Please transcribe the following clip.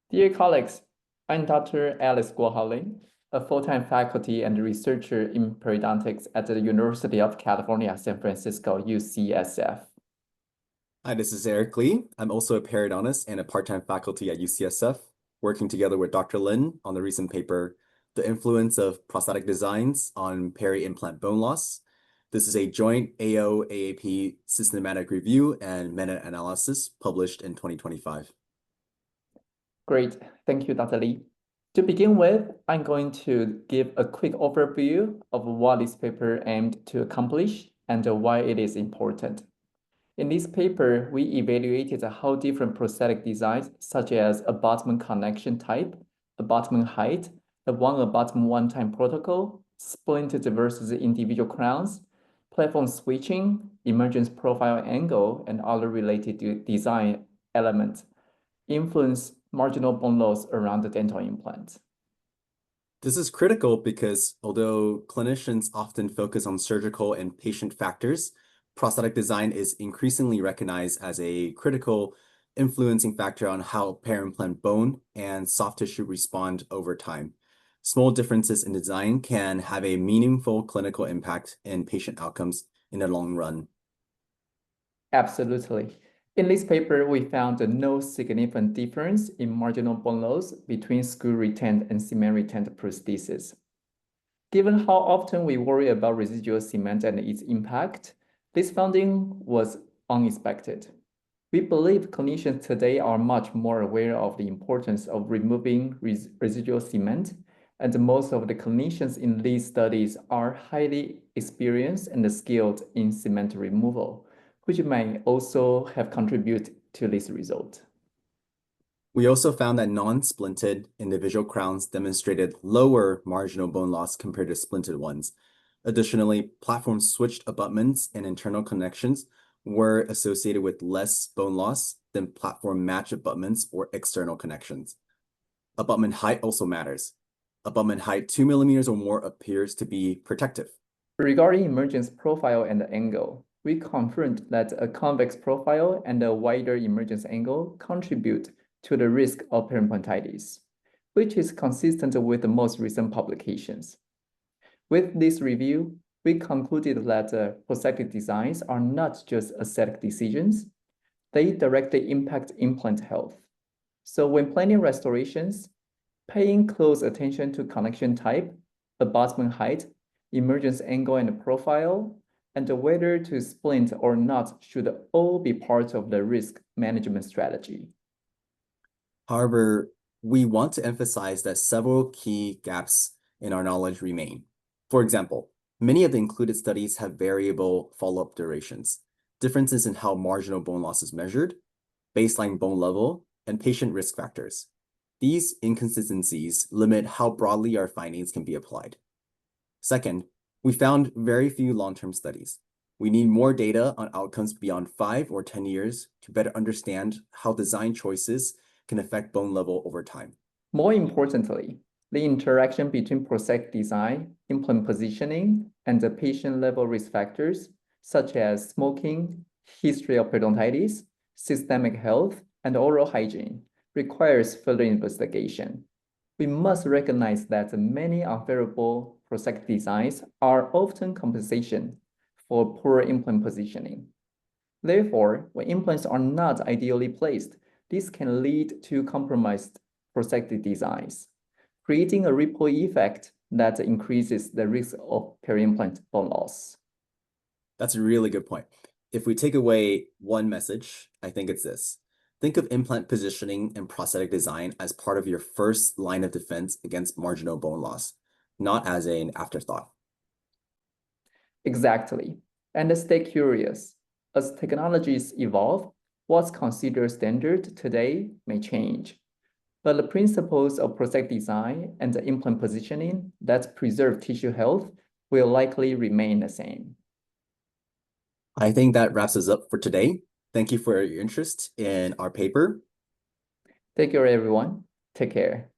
Dear colleagues, I'm Dr. Alice Guo-Hao, a full-time faculty and researcher in periodontics at the University of California, San Francisco, UCSF. Hi, this is Eric Lee. I'm also a periodontist and a part-time faculty at UCSF, working together with Dr. Lin on the recent paper, The Influence of Prosthetic Designs on Peri-Implant Bone Loss. This is a joint AO-AAP systematic review and meta-analysis published in 2025. Great, thank you, Dr. Lee. To begin with, I'm going to give a quick overview of what this paper aimed to accomplish and why it is important. In this paper, we evaluated how different prosthetic designs, such as abutment connection type, abutment height, a one-abutment one-time protocol, splinted versus individual crowns, platform switching, emergence profile angle, and other related design elements, influence marginal bone loss around the dental implant. This is critical because although clinicians often focus on surgical and patient factors, prosthetic design is increasingly recognized as a critical influencing factor on how peri-implant bone and soft tissue respond over time. Small differences in design can have a meaningful clinical impact in patient outcomes in the long run. Absolutely. In this paper, we found no significant difference in marginal bone loss between screw-retained and cement-retained prostheses. Given how often we worry about residual cement and its impact, this finding was unexpected. We believe clinicians today are much more aware of the importance of removing residual cement, and most of the clinicians in these studies are highly experienced and skilled in cement removal, which may also have contributed to this result. We also found that non-splinted individual crowns demonstrated lower marginal bone loss compared to splinted ones. Additionally, platform switched abutments and internal connections were associated with less bone loss than platform matched abutments or external connections. Abutment height also matters. Abutment height 2 millimeters or more appears to be protective. Regarding emergence profile and angle, we confirmed that a convex profile and a wider emergence angle contribute to the risk of periodontitis, which is consistent with the most recent publications. With this review, we concluded that prosthetic designs are not just aesthetic decisions, they directly impact implant health. So when planning restorations, paying close attention to connection type, abutment height, emergence angle and profile, and whether to splint or not should all be part of the risk management strategy. However, we want to emphasize that several key gaps in our knowledge remain. For example, many of the included studies have variable follow-up durations, differences in how marginal bone loss is measured, baseline bone level, and patient risk factors. These inconsistencies limit how broadly our findings can be applied. Second, we found very few long-term studies. We need more data on outcomes beyond 5 or 10 years to better understand how design choices can affect bone level over time. More importantly, the interaction between prosthetic design, implant positioning, and the patient-level risk factors, such as smoking, history of periodontitis, systemic health, and oral hygiene, requires further investigation. We must recognize that many unfavorable prosthetic designs are often compensation for poor implant positioning. Therefore, when implants are not ideally placed, this can lead to compromised prosthetic designs, creating a ripple effect that increases the risk of peri-implant bone loss. That's a really good point. If we take away one message, I think it's this. Think of implant positioning and prosthetic design as part of your first line of defense against marginal bone loss, not as an afterthought. Exactly. And stay curious. As technologies evolve, what's considered standard today may change. But the principles of prosthetic design and the implant positioning that preserve tissue health will likely remain the same. I think that wraps us up for today. Thank you for your interest in our paper. Take care, everyone. Take care.